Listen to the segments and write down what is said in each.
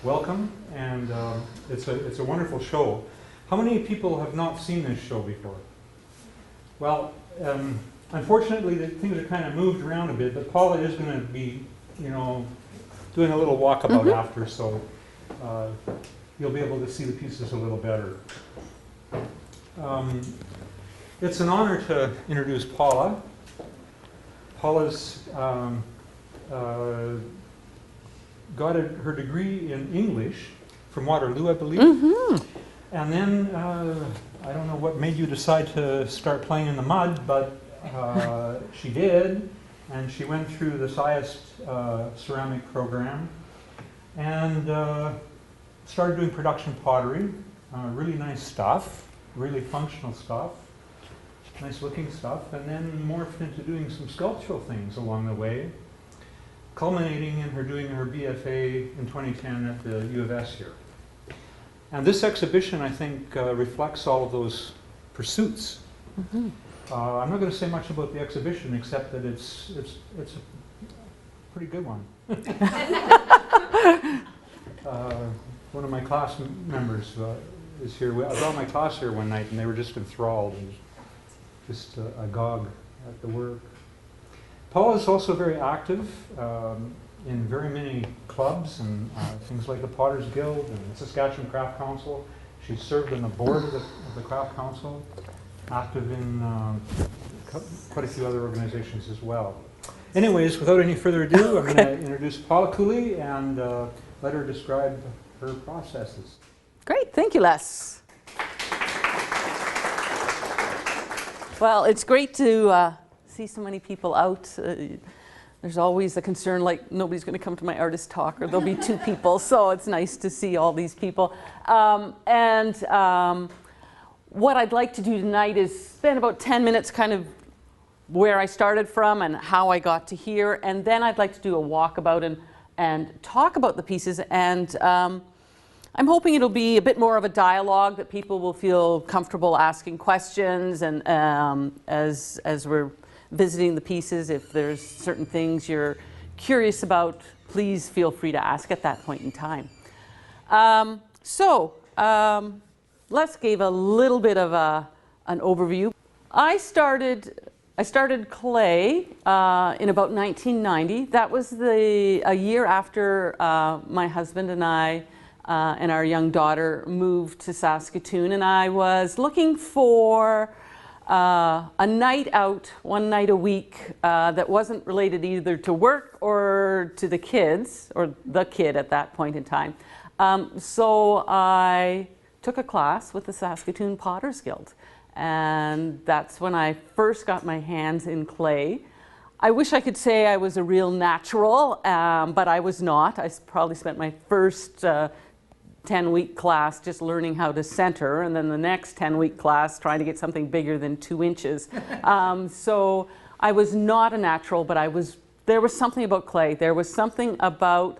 welcome, and it's a wonderful show. How many people have not seen this show before? Well, unfortunately, things are kind of moved around a bit, but Paula is going to be, doing a little walkabout after, so you'll be able to see the pieces a little better. It's an honor to introduce Paula. Paula's got her degree in English from Waterloo, I believe. And then, I don't know what made you decide to start playing in the mud, but she did. And she went through the SciAst ceramic program and started doing production pottery. Really nice stuff, really functional stuff, nice looking stuff, and then morphed into doing some sculptural things along the way, culminating in her doing her BFA in 2010 at the U of S here. And this exhibition, I think, reflects all of those pursuits. I'm not going to say much about the exhibition, except that it's a pretty good one. One of my class members is here. I brought my class here one night, and they were just enthralled and just agog at the work. Paula is also very active in very many clubs and things like the Potters Guild and the Saskatchewan Craft Council. She's served on the board of the Craft Council, active in quite a few other organizations as well. Anyways, without any further ado, I'm going to introduce Paula Cooley and let her describe her processes. Great, thank you, Les. Well, it's great to see so many people out. There's always a concern like nobody's going to come to my artist talk or there'll be 2 people, so it's nice to see all these people. What I'd like to do tonight is spend about 10 minutes kind of where I started from and how I got to here, and then I'd like to do a walkabout and talk about the pieces, and I'm hoping it'll be a bit more of a dialogue, that people will feel comfortable asking questions, and as we're visiting the pieces, if there's certain things you're curious about, please feel free to ask at that point in time. Les gave a little bit of an overview. I started clay in about 1990. That was a year after my husband and I and our young daughter moved to Saskatoon, and I was looking for a night out, one night a week, that wasn't related either to work or to the kids, or the kid at that point in time. So I took a class with the Saskatoon Potters Guild, and that's when I first got my hands in clay. I wish I could say I was a real natural, but I was not. I probably spent my first 10-week class just learning how to center, and then the next 10-week class trying to get something bigger than 2 inches. So I was not a natural, but there was something about clay. There was something about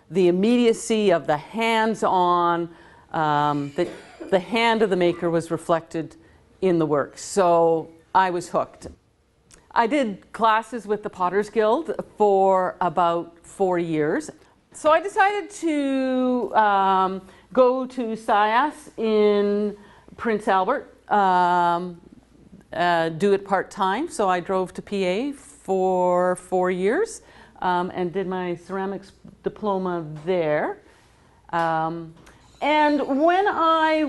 the immediacy of the hands-on, the hand of the maker was reflected in the work. So I was hooked. I did classes with the Potters Guild for about 4 years. So I decided to go to SciAst in Prince Albert, do it part-time. So I drove to PA for 4 years and did my ceramics diploma there. And when I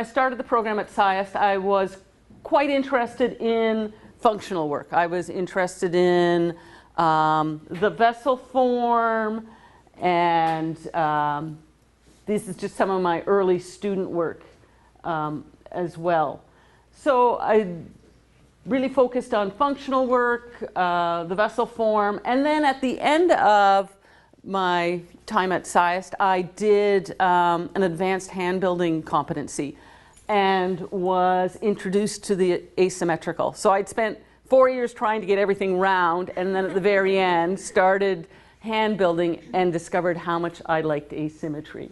started the program at SciAst, I was quite interested in functional work. I was interested in the vessel form, and this is just some of my early student work as well. So I really focused on functional work, the vessel form, and then at the end of my time at SciAst, I did an advanced hand building competency and was introduced to the asymmetrical. So I'd spent 4 years trying to get everything round, and then at the very end started hand building and discovered how much I liked asymmetry.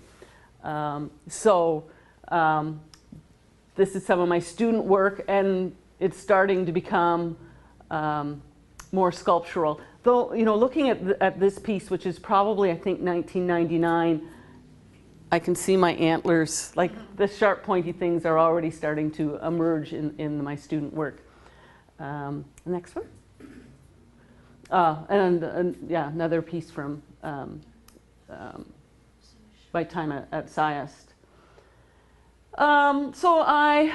This is some of my student work, and it's starting to become more sculptural. though, you know, looking at this piece, which is probably, I think, 1999, I can see my antlers, like the sharp pointy things are already starting to emerge in my student work. Next one. Yeah, another piece from my time at SciEst. So I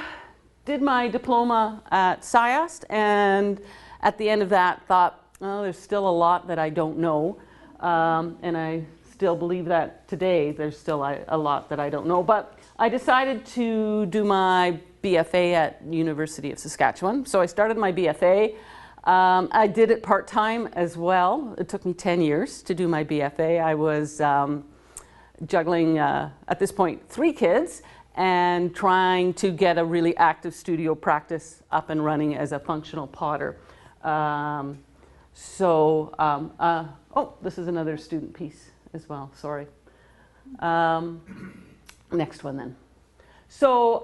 did my diploma at SciEst, and at the end of that thought, oh, there's still a lot that I don't know, and I still believe that today there's still a lot that I don't know. But I decided to do my BFA at University of Saskatchewan. So I started my BFA. I did it part-time as well. It took me 10 years to do my BFA. I was juggling, at this point, 3 kids and trying to get a really active studio practice up and running as a functional potter. Oh, this is another student piece as well, sorry. Next one then. So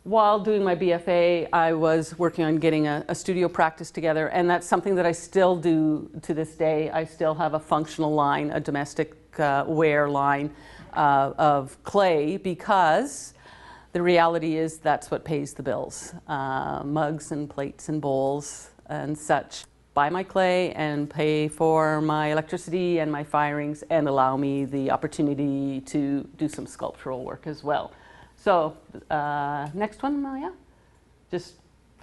while doing my BFA, I was working on getting a studio practice together, and that's something that I still do to this day. I still have a functional line, a domestic wear line of clay, because the reality is that's what pays the bills. Mugs and plates and bowls and such. Buy my clay and pay for my electricity and my firings, and allow me the opportunity to do some sculptural work as well. So next one, Malia. Just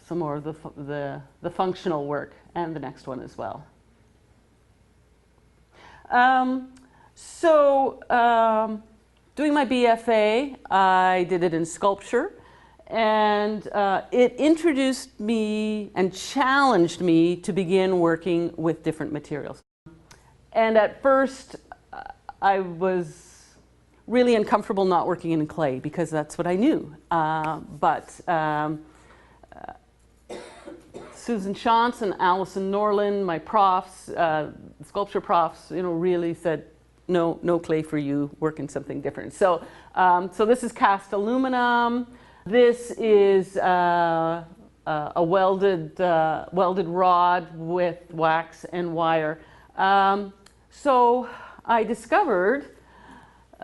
some more of the functional work, and the next one as well. Doing my BFA, I did it in sculpture. And it introduced me and challenged me to begin working with different materials. And at first, I was really uncomfortable not working in clay, because that's what I knew. Susan Shantz and Alison Norland, my profs, sculpture profs, you know, really said, no clay for you, work in something different. So this is cast aluminum. This is a welded rod with wax and wire. So I discovered,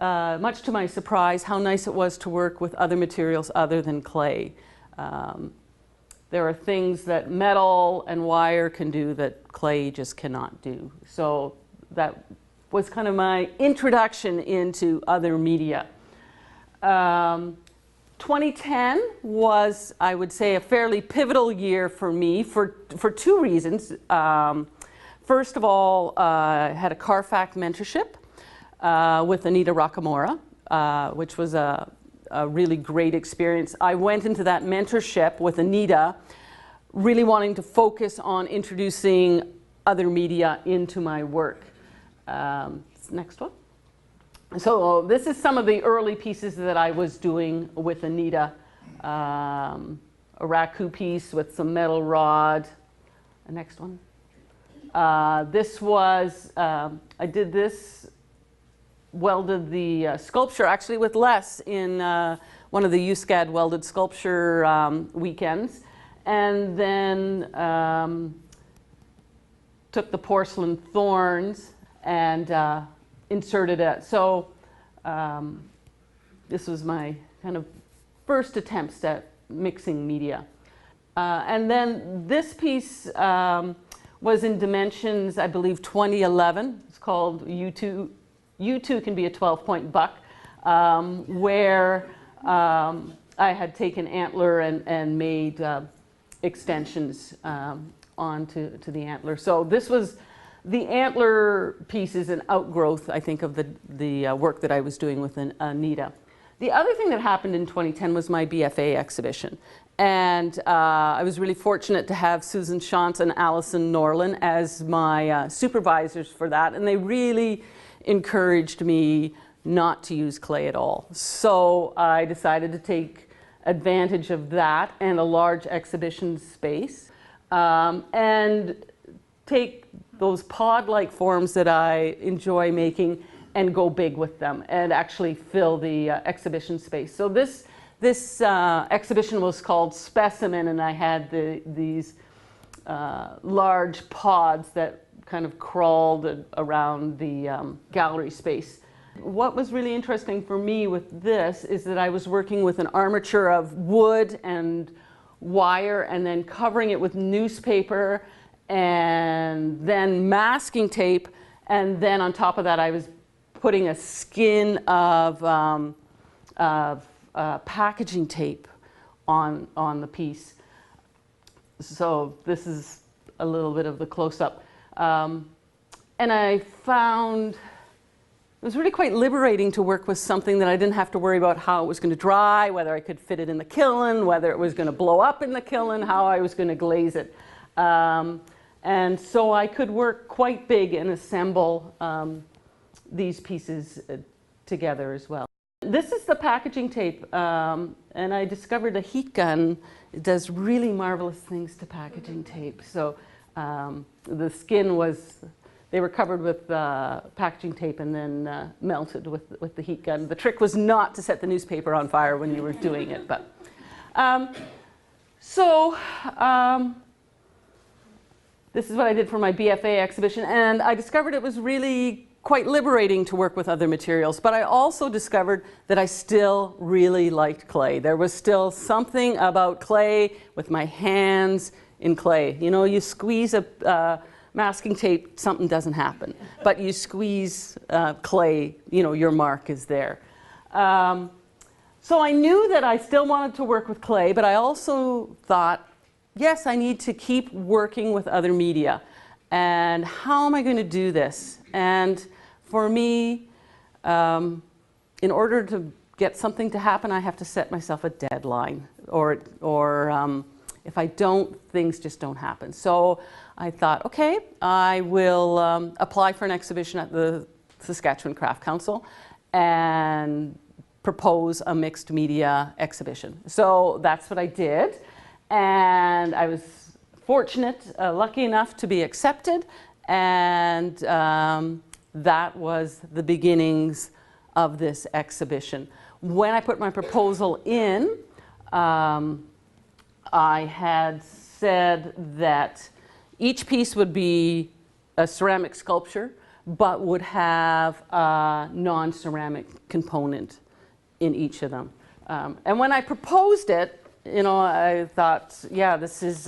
much to my surprise, how nice it was to work with other materials other than clay. There are things that metal and wire can do that clay just cannot do. So that was kind of my introduction into other media. 2010 was, I would say, a fairly pivotal year for me for 2 reasons. First of all, I had a CARFAC mentorship with Anita Rockamora, which was a really great experience. I went into that mentorship with Anita really wanting to focus on introducing other media into my work. Next one. So this is some of the early pieces that I was doing with Anita. A raku piece with some metal rod. The next one. This was, I did this, welded the sculpture actually with Les in one of the USCAD welded sculpture weekends. And then took the porcelain thorns and inserted it. So this was my kind of first attempts at mixing media. And then this piece was in dimensions, I believe, 2011. It's called U2. U2 can be a 12-point buck, where I had taken antler and made extensions onto the antler. So this was the antler piece is an outgrowth, I think, of the work that I was doing with Anita. The other thing that happened in 2010 was my BFA exhibition. And I was really fortunate to have Susan Shantz and Alison Norland as my supervisors for that. And they really encouraged me not to use clay at all. So I decided to take advantage of that and a large exhibition space and take those pod-like forms that I enjoy making and go big with them and actually fill the exhibition space. So this exhibition was called Specimen, and I had these large pods that kind of crawled around the gallery space. What was really interesting for me with this is that I was working with an armature of wood and wire and then covering it with newspaper and then masking tape, and then on top of that I was putting a skin of packaging tape on the piece. So this is a little bit of the close-up. And I found it was really quite liberating to work with something that I didn't have to worry about how it was going to dry, whether I could fit it in the kiln, whether it was going to blow up in the kiln, how I was going to glaze it. And so I could work quite big and assemble these pieces together as well. This is the packaging tape, and I discovered a heat gun does really marvelous things to packaging tape. So the skin was, they were covered with packaging tape and then melted with the heat gun. The trick was not to set the newspaper on fire when you were doing it. But this is what I did for my BFA exhibition, and I discovered it was really quite liberating to work with other materials, but I also discovered that I still really liked clay. There was still something about clay with my hands in clay. You know, you squeeze a masking tape, something doesn't happen, but you squeeze clay, you know, your mark is there. So I knew that I still wanted to work with clay, but I also thought, yes, I need to keep working with other media. And how am I going to do this? And for me, in order to get something to happen, I have to set myself a deadline. Or if I don't, things just don't happen. So I thought, okay, I will apply for an exhibition at the Saskatchewan Craft Council and propose a mixed media exhibition. So that's what I did. And I was fortunate, lucky enough to be accepted, and that was the beginnings of this exhibition. When I put my proposal in, I had said that each piece would be a ceramic sculpture, but would have a non-ceramic component in each of them. And when I proposed it, you know, I thought, yeah, this is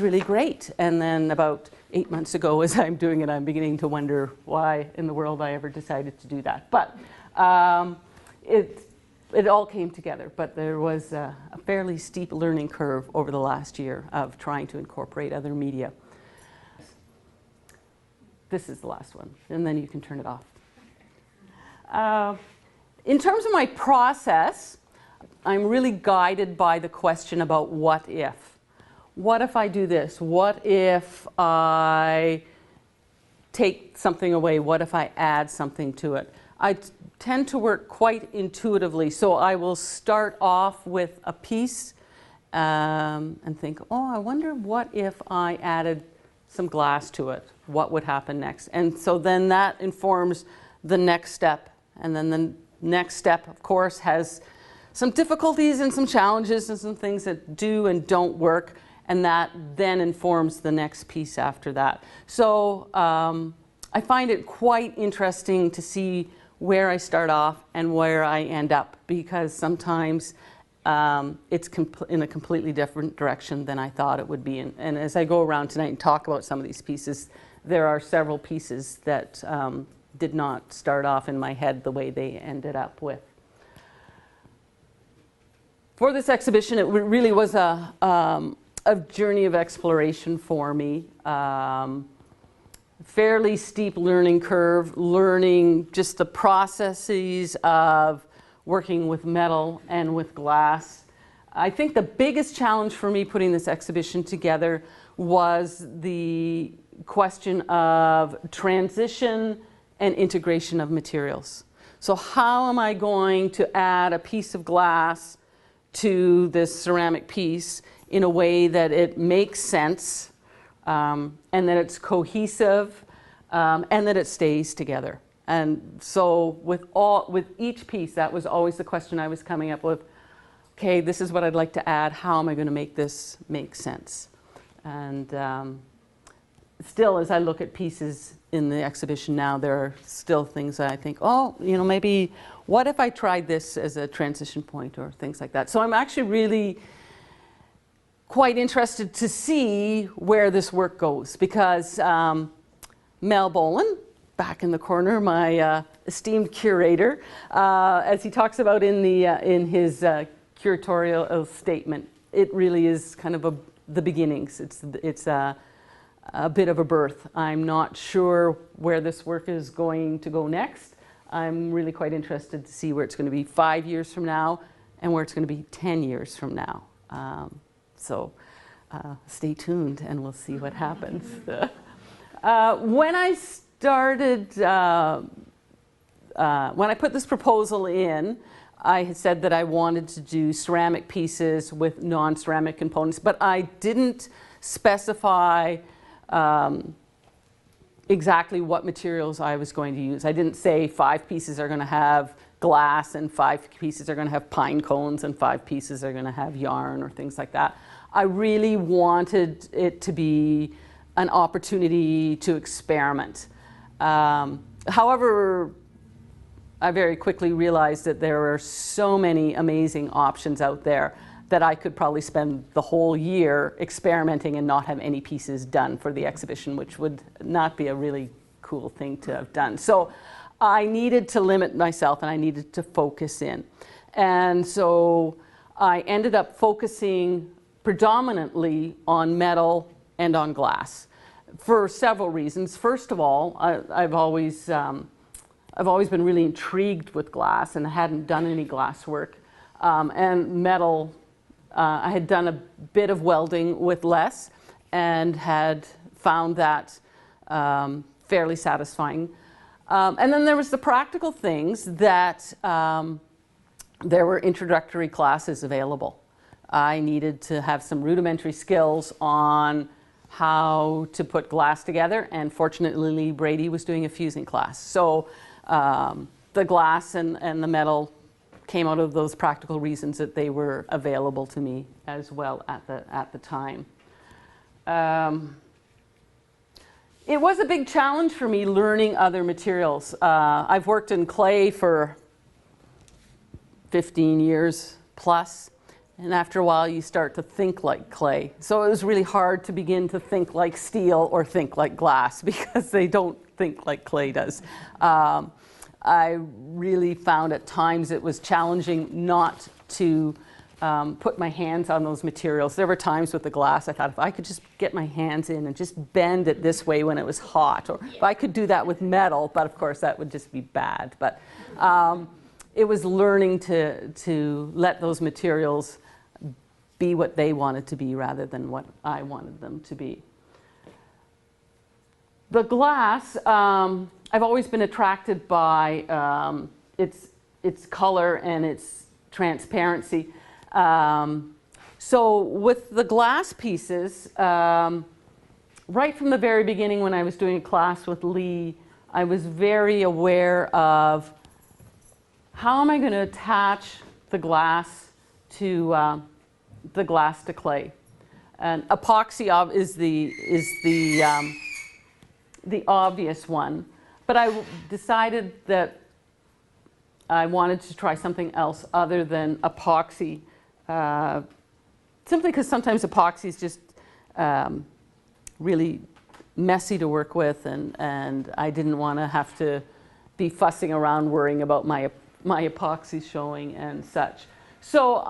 really great. And then about 8 months ago, as I'm doing it, I'm beginning to wonder why in the world I ever decided to do that. But it all came together. But there was a fairly steep learning curve over the last year of trying to incorporate other media. This is the last one, and then you can turn it off. In terms of my process, I'm really guided by the question about what if. What if I do this? What if I take something away? What if I add something to it? I tend to work quite intuitively, so I will start off with a piece and think, oh, I wonder what if I added some glass to it? What would happen next? And so then that informs the next step. And then the next step, of course, has some difficulties and some challenges and some things that do and don't work, and that then informs the next piece after that. So I find it quite interesting to see where I start off and where I end up, because sometimes it's in a completely different direction than I thought it would be. And as I go around tonight and talk about some of these pieces, there are several pieces that did not start off in my head the way they ended up with. For this exhibition, it really was a journey of exploration for me. Fairly steep learning curve, learning just the processes of working with metal and with glass. I think the biggest challenge for me putting this exhibition together was the question of transition and integration of materials. So how am I going to add a piece of glass to this ceramic piece in a way that it makes sense, and that it's cohesive, and that it stays together. And so with each piece, that was always the question I was coming up with. Okay, this is what I'd like to add. How am I going to make this make sense? And still, as I look at pieces in the exhibition now, there are still things that I think, oh, you know, maybe what if I tried this as a transition point or things like that. So I'm actually really quite interested to see where this work goes, because Mel Bolen, back in the corner, my esteemed curator, as he talks about in his curatorial statement, it really is kind of the beginnings. It's a bit of a birth. I'm not sure where this work is going to go next. I'm really quite interested to see where it's going to be 5 years from now and where it's going to be 10 years from now. So stay tuned and we'll see what happens. When I started, when I put this proposal in, I had said that I wanted to do ceramic pieces with non-ceramic components, but I didn't specify exactly what materials I was going to use. I didn't say 5 pieces are going to have glass and 5 pieces are going to have pine cones and 5 pieces are going to have yarn or things like that. I really wanted it to be an opportunity to experiment. However, I very quickly realized that there are so many amazing options out there that I could probably spend the whole year experimenting and not have any pieces done for the exhibition, which would not be a really cool thing to have done. So I needed to limit myself and I needed to focus in. And so I ended up focusing predominantly on metal and on glass for several reasons. First of all, I've always been really intrigued with glass and I hadn't done any glass work. And metal, I had done a bit of welding with Les and had found that fairly satisfying. And then there was the practical things that there were introductory classes available. I needed to have some rudimentary skills on how to put glass together, and fortunately Brady was doing a fusing class. So the glass and the metal came out of those practical reasons that they were available to me as well at the time. It was a big challenge for me learning other materials. I've worked in clay for 15 years plus, and after a while you start to think like clay. So it was really hard to begin to think like steel or think like glass because they don't think like clay does. I really found at times it was challenging not to put my hands on those materials. There were times with the glass I thought if I could just get my hands in and just bend it this way when it was hot, or if I could do that with metal, but of course that would just be bad. But it was learning to let those materials be what they wanted to be rather than what I wanted them to be. The glass, I've always been attracted by its color and its transparency. So with the glass pieces, right from the very beginning when I was doing a class with Lee, I was very aware of how am I going to attach the glass to clay. And epoxy is the obvious one, but I decided that I wanted to try something else other than epoxy, simply because sometimes epoxy is just really messy to work with, and I didn't want to have to be fussing around worrying about my epoxy showing and such. So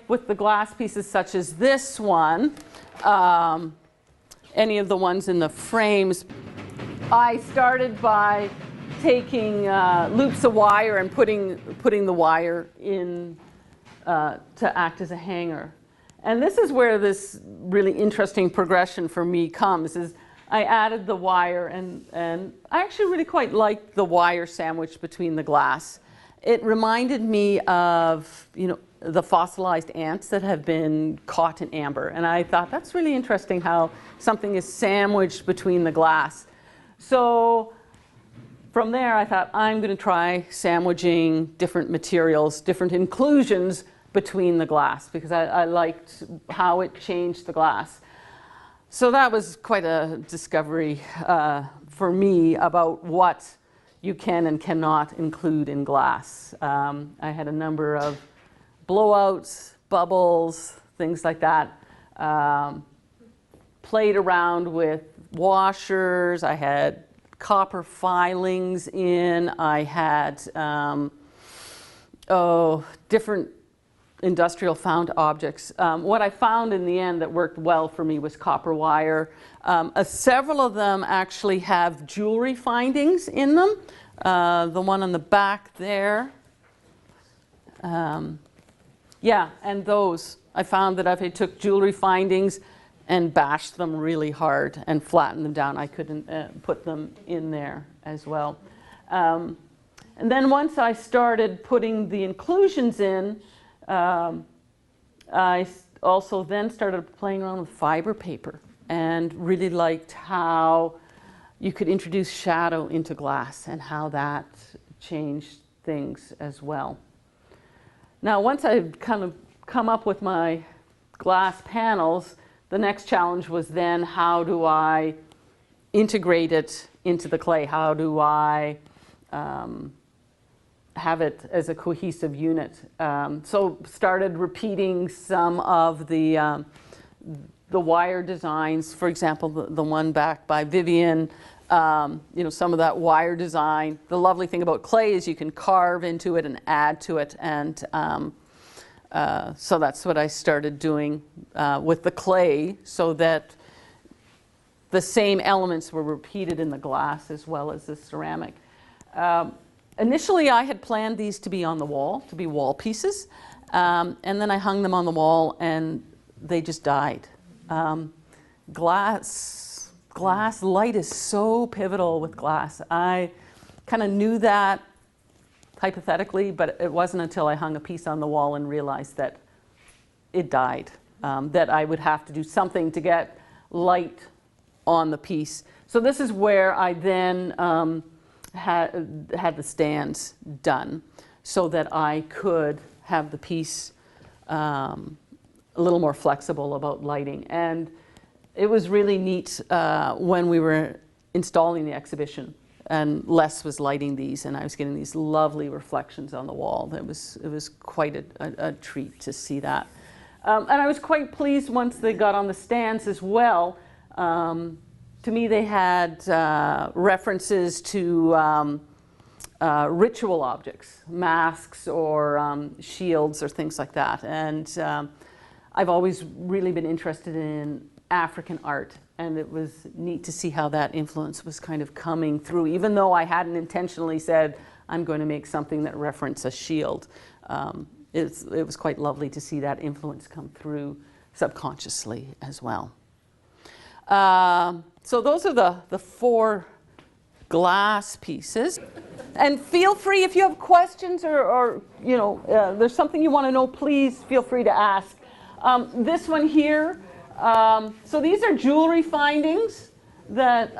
with the glass pieces such as this one, any of the ones in the frames, I started by taking loops of wire and putting the wire in to act as a hanger. And this is where this really interesting progression for me comes, is I added the wire, and I actually really quite liked the wire sandwich between the glass. It reminded me of, you know, the fossilized ants that have been caught in amber. And I thought that's really interesting how something is sandwiched between the glass. So from there I thought I'm going to try sandwiching different materials, different inclusions between the glass, because I liked how it changed the glass. So that was quite a discovery for me about what you can and cannot include in glass. I had a number of blowouts, bubbles, things like that. Played around with washers. I had copper filings in. I had different industrial found objects. What I found in the end that worked well for me was copper wire. Several of them actually have jewelry findings in them. The one on the back there. Yeah, and those. I found that if I took jewelry findings and bashed them really hard and flattened them down, I couldn't put them in there as well. And then once I started putting the inclusions in, I also then started playing around with fiber paper and really liked how you could introduce shadow into glass and how that changed things as well. Now, once I'd kind of come up with my glass panels, the next challenge was then how do I integrate it into the clay? How do I have it as a cohesive unit? So started repeating some of the wire designs. For example, the one back by Vivian, you know, some of that wire design. The lovely thing about clay is you can carve into it and add to it, and so that's what I started doing with the clay, so that the same elements were repeated in the glass as well as the ceramic. Initially, I had planned these to be on the wall, to be wall pieces, and then I hung them on the wall and they just died. Glass light is so pivotal with glass. I kind of knew that hypothetically, but it wasn't until I hung a piece on the wall and realized that it died, that I would have to do something to get light on the piece. So this is where I then had the stands done so that I could have the piece a little more flexible about lighting. And it was really neat when we were installing the exhibition and Les was lighting these and I was getting these lovely reflections on the wall. It was quite a treat to see that. And I was quite pleased once they got on the stands as well. To me, they had references to ritual objects, masks or shields or things like that. And I've always really been interested in African art, and it was neat to see how that influence was kind of coming through, even though I hadn't intentionally said, I'm going to make something that references a shield. It was quite lovely to see that influence come through subconsciously as well. So those are the 4 glass pieces. And feel free, if you have questions or you know, there's something you want to know, please feel free to ask. This one here, so these are jewelry findings that,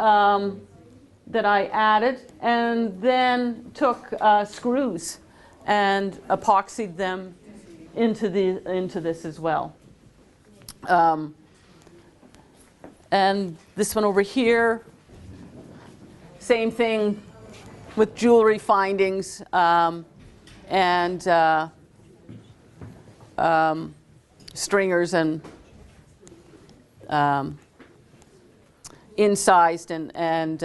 that I added and then took screws and epoxied them into this as well. And this one over here, same thing with jewelry findings and stringers and incised and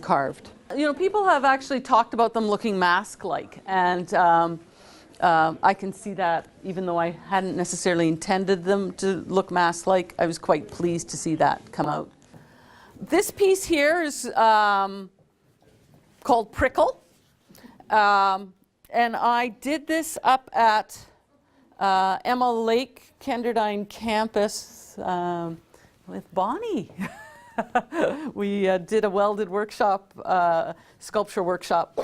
carved. You know, people have actually talked about them looking mask-like, and I can see that even though I hadn't necessarily intended them to look mask-like, I was quite pleased to see that come out. This piece here is called Prickle, and I did this up at Emma Lake Kenderdine campus with Bonnie. We did a welded workshop, sculpture workshop.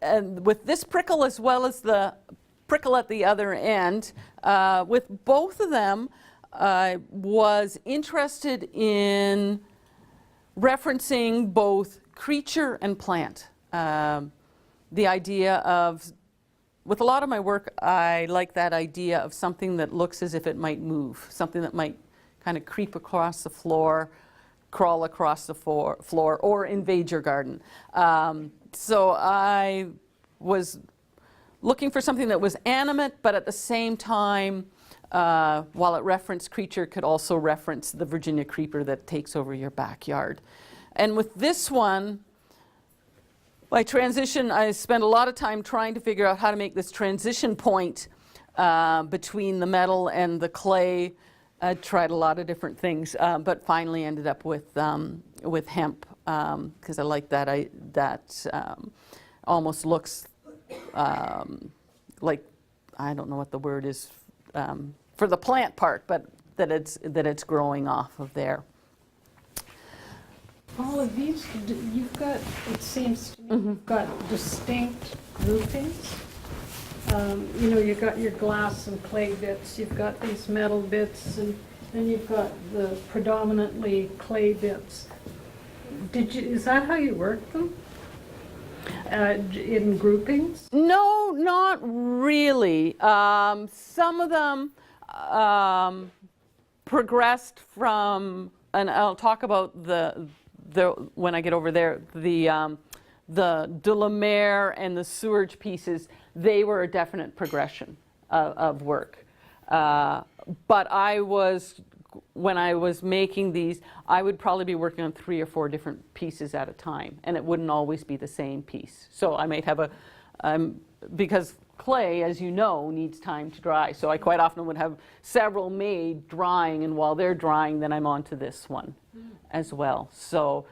And with this prickle as well as the prickle at the other end, with both of them, I was interested in referencing both creature and plant. The idea of, with a lot of my work, I like that idea of something that looks as if it might move, something that might kind of creep across the floor, crawl across the floor, or invade your garden. So I was looking for something that was animate, but at the same time, while it referenced creature, could also reference the Virginia creeper that takes over your backyard. And with this one, my transition, I spent a lot of time trying to figure out how to make this transition point between the metal and the clay. I tried a lot of different things, but finally ended up with hemp, because I like that. That almost looks like, I don't know what the word is for the plant part, but that it's growing off of there. All of these, you've got, it seems to me, you've got distinct groupings. You know, you've got your glass and clay bits, you've got these metal bits, and then you've got the predominantly clay bits. Is that how you work them? In groupings? No, not really. Some of them progressed from, and I'll talk about the when I get over there, the de la Mer and the Sewerage pieces. They were a definite progression of work. But when I was making these, I would probably be working on 3 or 4 different pieces at a time, and it wouldn't always be the same piece. So I might have because clay, as you know, needs time to dry. So I quite often would have several made drying, and while they're drying, then I'm on to this one as well. So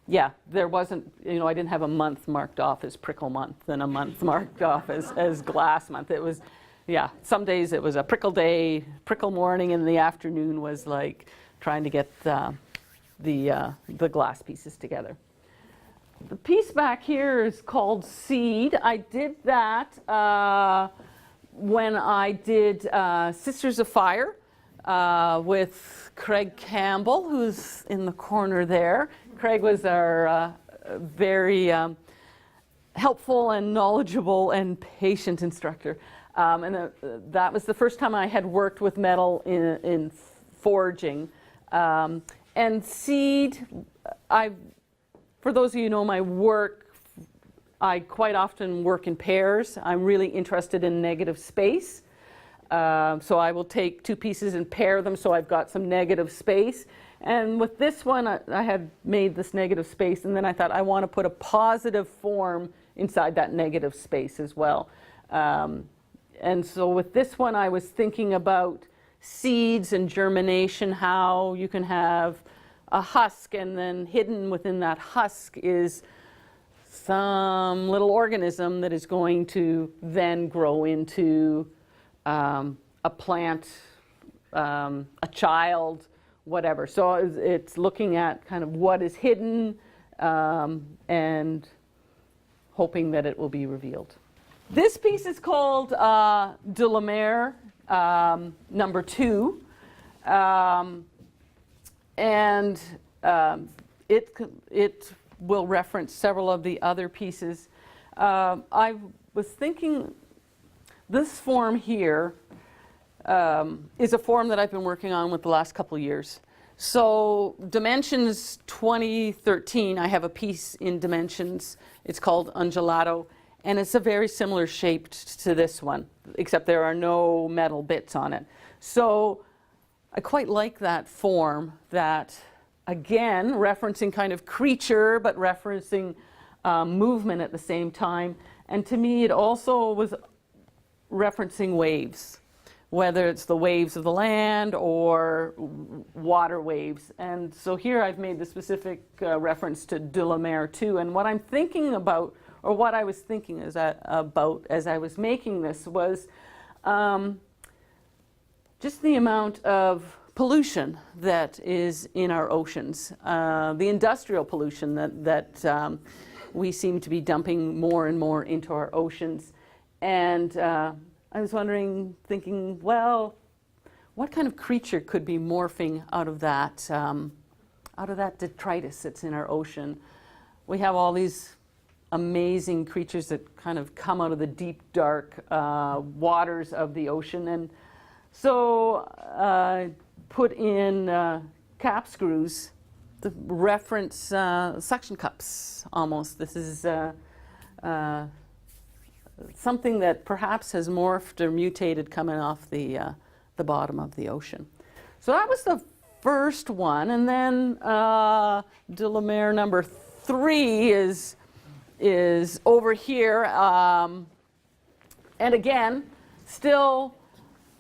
yeah, there wasn't, you know, I didn't have a month marked off as prickle month and a month marked off as glass month. It was, yeah, some days it was a prickle day, prickle morning, and the afternoon was like trying to get the glass pieces together. The piece back here is called Seed. I did that when I did Sisters of Fire with Craig Campbell, who's in the corner there. Craig was our very helpful and knowledgeable and patient instructor. And that was the first time I had worked with metal in forging. And Seed, for those of you who know my work, I quite often work in pairs. I'm really interested in negative space. So I will take 2 pieces and pair them so I've got some negative space. And with this one, I had made this negative space, and then I thought I want to put a positive form inside that negative space as well. And so with this one, I was thinking about seeds and germination, how you can have a husk, and then hidden within that husk is some little organism that is going to then grow into a plant, a child, whatever. So it's looking at kind of what is hidden and hoping that it will be revealed. This piece is called de la Mer number 2. And it will reference several of the other pieces. I was thinking this form here is a form that I've been working on with the last couple of years. So Dimensions 2013, I have a piece in Dimensions. It's called Ungulato, and it's a very similar shape to this one, except there are no metal bits on it. So I quite like that form, that, again, referencing kind of creature, but referencing movement at the same time. And to me, it also was referencing waves, whether it's the waves of the land or water waves. And so here I've made the specific reference to de la Mer too. And what I'm thinking about, or what I was thinking about as I was making this, was just the amount of pollution that is in our oceans, the industrial pollution that we seem to be dumping more and more into our oceans. And I was wondering, thinking, well, what kind of creature could be morphing out of that detritus that's in our ocean? We have all these amazing creatures that kind of come out of the deep, dark waters of the ocean. And so put in cap screws to reference suction cups almost. This is something that perhaps has morphed or mutated coming off the bottom of the ocean. So that was the first one, and then de la Mer number 3 is over here, and again, still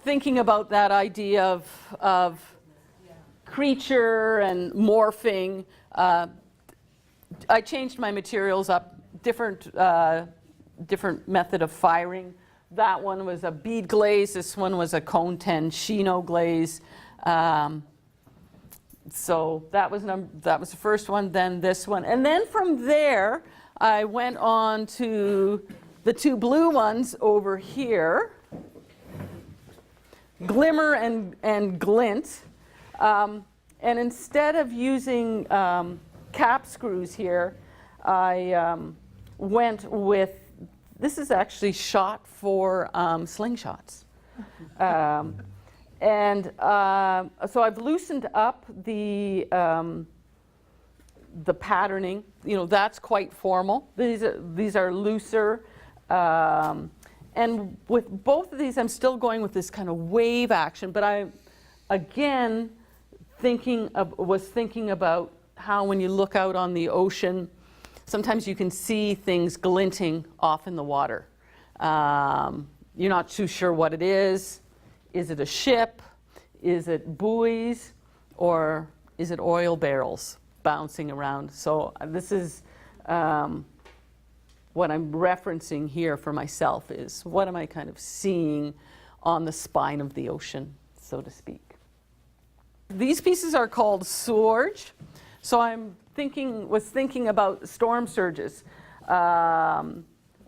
thinking about that idea of creature and morphing. I changed my materials up, different method of firing. That one was a bead glaze. This one was a cone 10 chino glaze. So that was the first one, then this one. And then from there, I went on to the 2 blue ones over here, Glimmer and Glint. And instead of using cap screws here, I went with, this is actually shot for slingshots. So I've loosened up the patterning. You know, that's quite formal. These are looser. And with both of these, I'm still going with this kind of wave action, but I, again, was thinking about how when you look out on the ocean, sometimes you can see things glinting off in the water. You're not too sure what it is. Is it a ship? Is it buoys? Or is it oil barrels bouncing around? So this is what I'm referencing here for myself, is what am I kind of seeing on the spine of the ocean, so to speak. These pieces are called Surge. So was thinking about storm surges,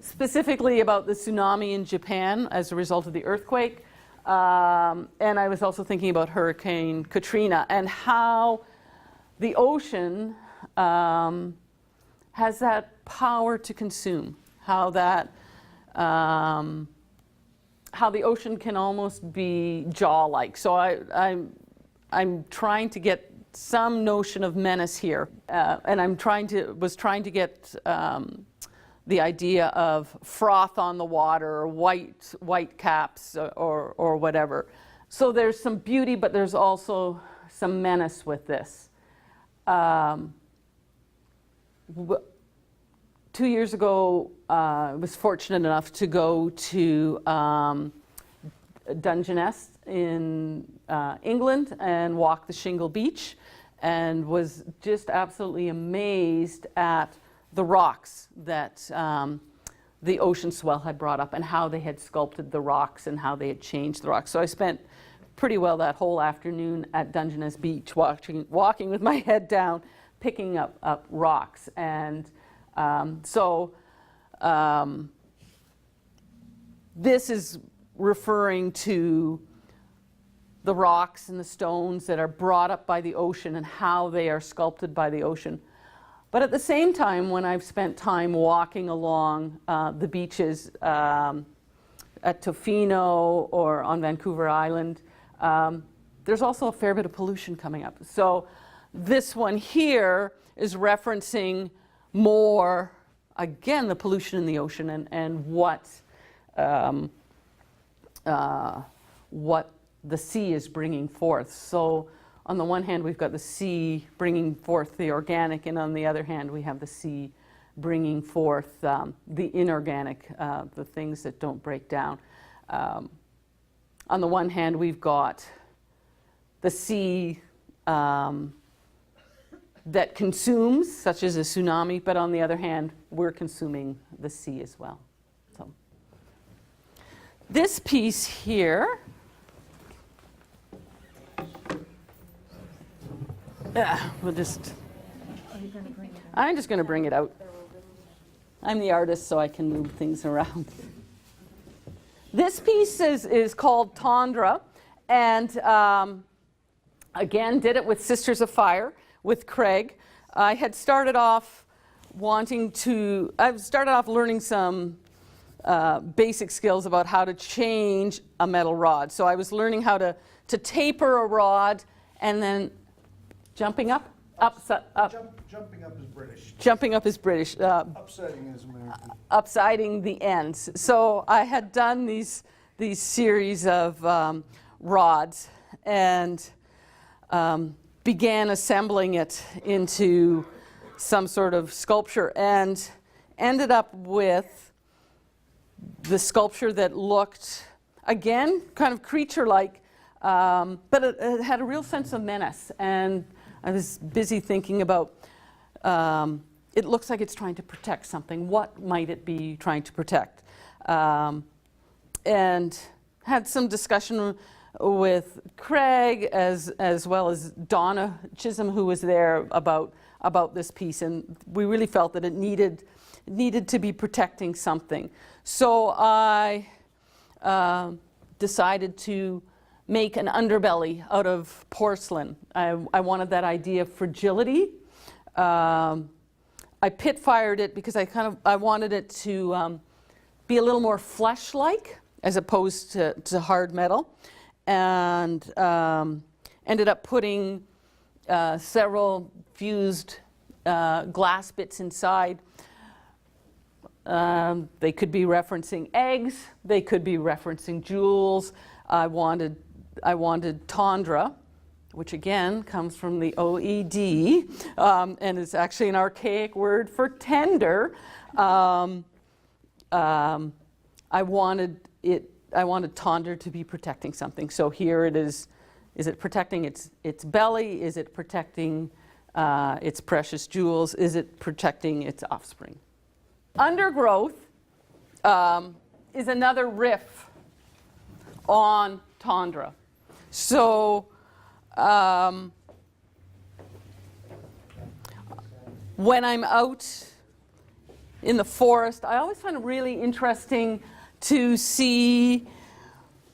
specifically about the tsunami in Japan as a result of the earthquake. And I was also thinking about Hurricane Katrina and how the ocean has that power to consume, how the ocean can almost be jaw-like. So I'm trying to get some notion of menace here, and was trying to get the idea of froth on the water, or white caps, or whatever. So there's some beauty, but there's also some menace with this. 2 years ago, I was fortunate enough to go to Dungeness in England and walk the Shingle Beach, and was just absolutely amazed at the rocks that the ocean swell had brought up, and how they had sculpted the rocks and how they had changed the rocks. So I spent pretty well that whole afternoon at Dungeness Beach walking with my head down, picking up rocks. And this is referring to the rocks and the stones that are brought up by the ocean and how they are sculpted by the ocean. But at the same time, when I've spent time walking along the beaches at Tofino or on Vancouver Island, there's also a fair bit of pollution coming up. So this one here is referencing more, again, the pollution in the ocean and what the sea is bringing forth. So on the one hand, we've got the sea bringing forth the organic, and on the other hand, we have the sea bringing forth the inorganic, the things that don't break down. On the one hand, we've got the sea that consumes, such as a tsunami, but on the other hand, we're consuming the sea as well. So this piece here, I'm just going to bring it out. I'm the artist, so I can move things around. This piece is called Tundra, and again, did it with Sisters of Fire, with Craig. I had started off learning some basic skills about how to change a metal rod. So I was learning how to taper a rod and then jumping up. Jumping up is British. Jumping up is British. Upsetting is American. Upsiding the ends. So I had done these series of rods and began assembling it into some sort of sculpture and ended up with the sculpture that looked, again, kind of creature-like, but it had a real sense of menace. And I was busy thinking about, it looks like it's trying to protect something. What might it be trying to protect? And had some discussion with Craig as well as Donna Chisholm, who was there, about this piece. And we really felt that it needed to be protecting something. So I decided to make an underbelly out of porcelain. I wanted that idea of fragility. I pit fired it because I wanted it to be a little more flesh-like as opposed to hard metal, and ended up putting several fused glass bits inside. They could be referencing eggs, they could be referencing jewels. I wanted tundra, which again comes from the OED, and is actually an archaic word for tender. I wanted tundra to be protecting something. So here it is. Is it protecting its belly? Is it protecting its precious jewels? Is it protecting its offspring? Undergrowth is another riff on tundra. So when I'm out in the forest, I always find it really interesting to see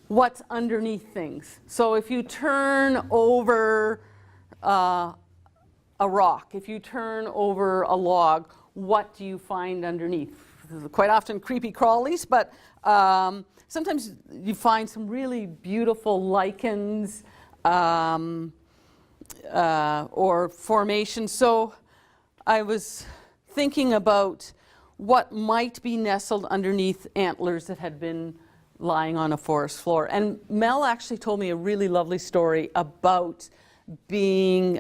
what's underneath things. So if you turn over a rock, if you turn over a log, what do you find underneath? Quite often creepy crawlies, but sometimes you find some really beautiful lichens or formations. So I was thinking about what might be nestled underneath antlers that had been lying on a forest floor. And Mel actually told me a really lovely story about being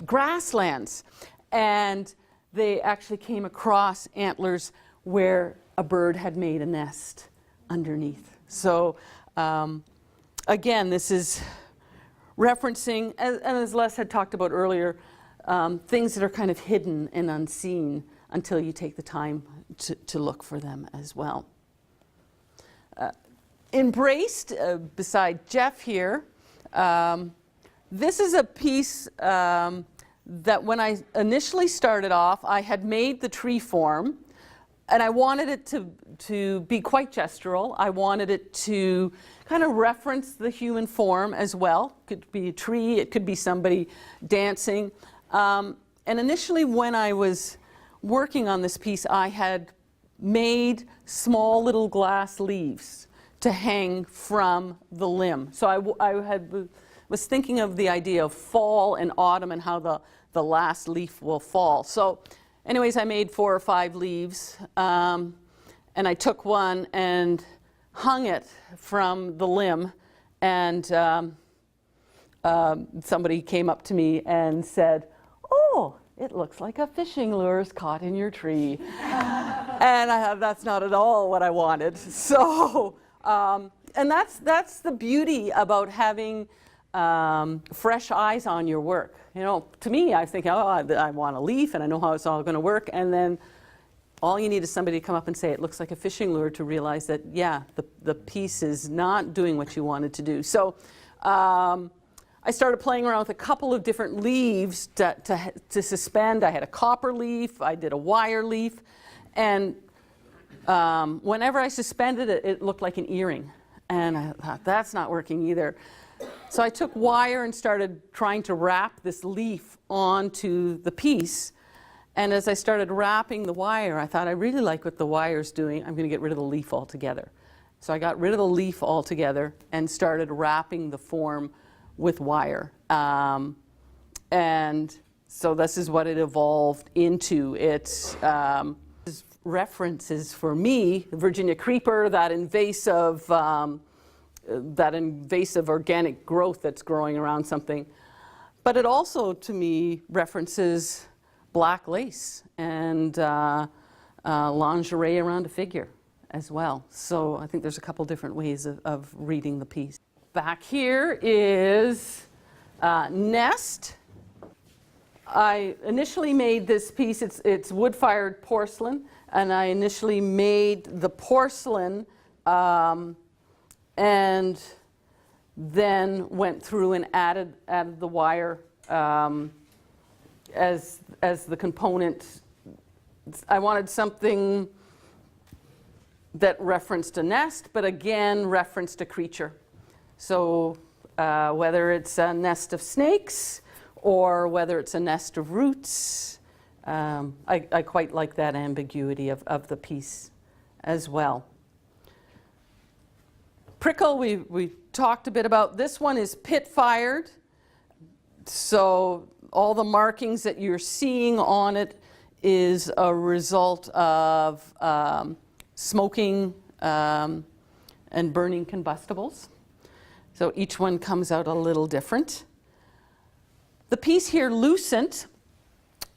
grasslands. And they actually came across antlers where a bird had made a nest underneath. So again, this is referencing, and as Les had talked about earlier, things that are kind of hidden and unseen until you take the time to look for them as well. Embraced, beside Jeff here, this is a piece that when I initially started off, I had made the tree form, and I wanted it to be quite gestural. I wanted it to kind of reference the human form as well. It could be a tree, it could be somebody dancing. And initially when I was working on this piece, I had made small little glass leaves to hang from the limb. So I was thinking of the idea of fall and autumn and how the last leaf will fall. So anyways, I made 4 or 5 leaves, and I took one and hung it from the limb, and somebody came up to me and said, "Oh, it looks like a fishing lure is caught in your tree." And that's not at all what I wanted. So, and that's the beauty about having fresh eyes on your work. You know, to me, I was thinking, oh, I want a leaf and I know how it's all going to work. And then all you need is somebody to come up and say, it looks like a fishing lure, to realize that, yeah, the piece is not doing what you wanted to do. So I started playing around with a couple of different leaves to suspend. I had a copper leaf, I did a wire leaf, and whenever I suspended it, it looked like an earring. And I thought, that's not working either. So I took wire and started trying to wrap this leaf onto the piece. And as I started wrapping the wire, I thought, I really like what the wire's doing. I'm going to get rid of the leaf altogether. So I got rid of the leaf altogether and started wrapping the form with wire. And so this is what it evolved into. It's references for me, Virginia creeper, that invasive organic growth that's growing around something. But it also, to me, references black lace and lingerie around a figure as well. So I think there's a couple different ways of reading the piece. Back here is nest. I initially made this piece, it's wood-fired porcelain, and I initially made the porcelain and then went through and added the wire as the component. I wanted something that referenced a nest, but again referenced a creature. So whether it's a nest of snakes or whether it's a nest of roots, I quite like that ambiguity of the piece as well. Prickle, we talked a bit about. This one is pit fired. So all the markings that you're seeing on it is a result of smoking and burning combustibles. So each one comes out a little different. The piece here, Lucent,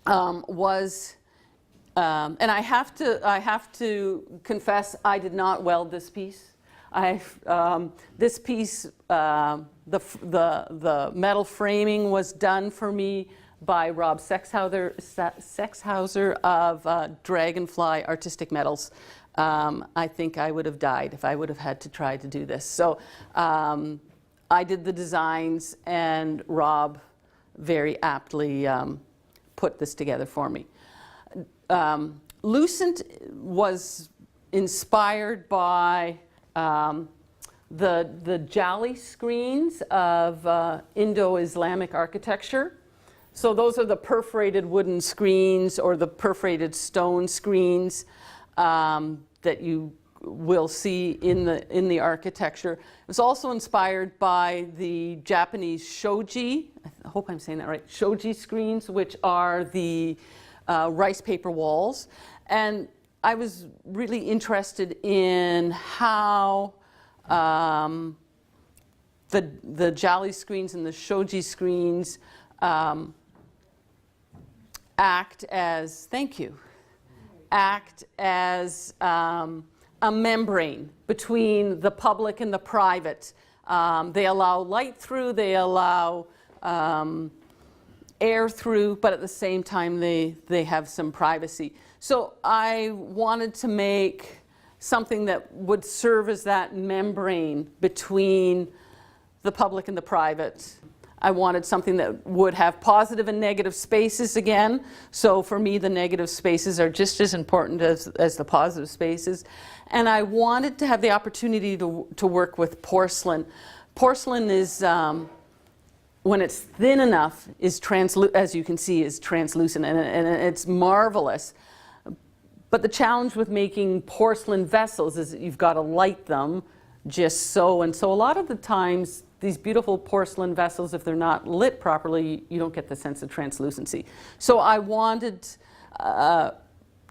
was, and I have to confess, I did not weld this piece. This piece, the metal framing was done for me by Rob Sexhauser of Dragonfly Artistic Metals. I think I would have died if I would have had to try to do this. So I did the designs, and Rob very aptly put this together for me. Lucent was inspired by the jali screens of Indo-Islamic architecture. So those are the perforated wooden screens or the perforated stone screens that you will see in the architecture. It was also inspired by the Japanese shoji, I hope I'm saying that right, shoji screens, which are the rice paper walls. And I was really interested in how the jali screens and the shoji screens act as, thank you, act as a membrane between the public and the private. They allow light through, they allow air through, but at the same time they have some privacy. So I wanted to make something that would serve as that membrane between the public and the private. I wanted something that would have positive and negative spaces again. So for me, the negative spaces are just as important as the positive spaces. And I wanted to have the opportunity to work with porcelain. Porcelain is, when it's thin enough, is as you can see, is translucent, and it's marvelous. But the challenge with making porcelain vessels is that you've got to light them just so. And so a lot of the times, these beautiful porcelain vessels, if they're not lit properly, you don't get the sense of translucency. So I wanted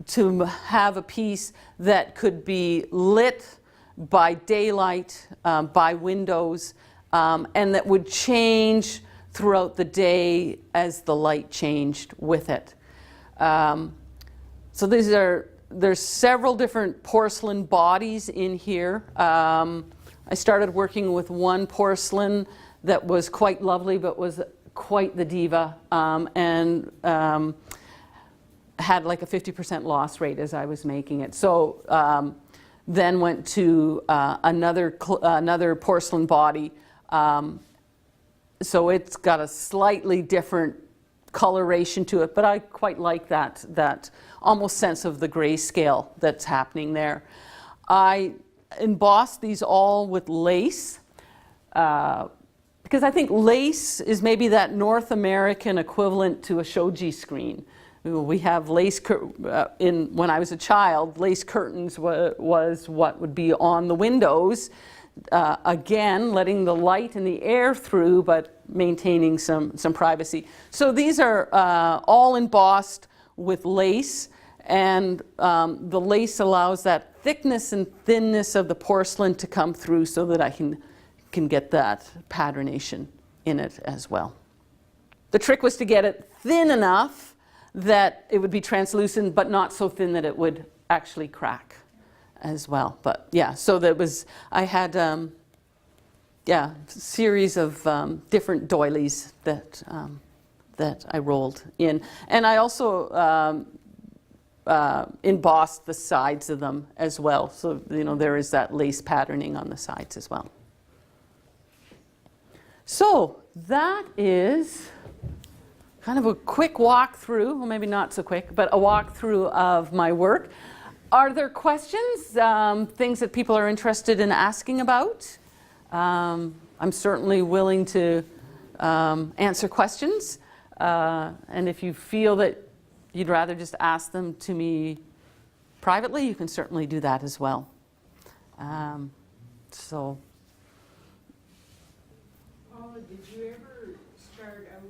to have a piece that could be lit by daylight, by windows, and that would change throughout the day as the light changed with it. So there's several different porcelain bodies in here. I started working with one porcelain that was quite lovely, but was quite the diva, and had like a 50% loss rate as I was making it. So then went to another porcelain body. So it's got a slightly different coloration to it, but I quite like that almost sense of the grayscale that's happening there. I embossed these all with lace because I think lace is maybe that North American equivalent to a shoji screen. We have lace when I was a child, lace curtains was what would be on the windows. Again, letting the light and the air through, but maintaining some privacy. So these are all embossed with lace, and the lace allows that thickness and thinness of the porcelain to come through so that I can get that patternation in it as well. The trick was to get it thin enough that it would be translucent, but not so thin that it would actually crack as well. But yeah, so that was, I had, yeah, a series of different doilies that, that I rolled in. And I also embossed the sides of them as well. So, you know, there is that lace patterning on the sides as well. So that is kind of a quick walkthrough, well, maybe not so quick, but a walkthrough of my work. Are there questions, things that people are interested in asking about? I'm certainly willing to answer questions. And if you feel that you'd rather just ask them to me privately, you can certainly do that as well. So. Paula, did you ever start out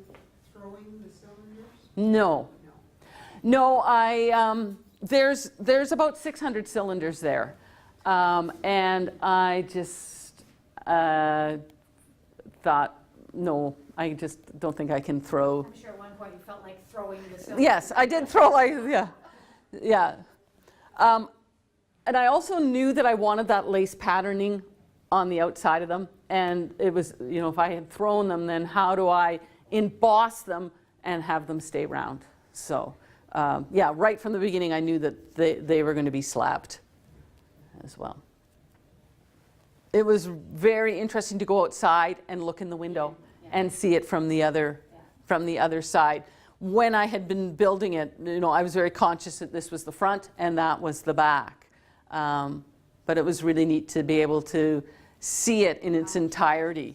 throwing the cylinders? No. No, there's about 600 cylinders there. And I just thought, no, I just don't think I can throw. I'm sure at one point you felt like throwing the cylinders. Yes, I did throw like, yeah. And I also knew that I wanted that lace patterning on the outside of them. And it was, you know, if I had thrown them, then how do I emboss them and have them stay round? So, yeah, right from the beginning, I knew that they were going to be slabbed as well. It was very interesting to go outside and look in the window and see it from the other side. When I had been building it, you know, I was very conscious that this was the front and that was the back. But it was really neat to be able to see it in its entirety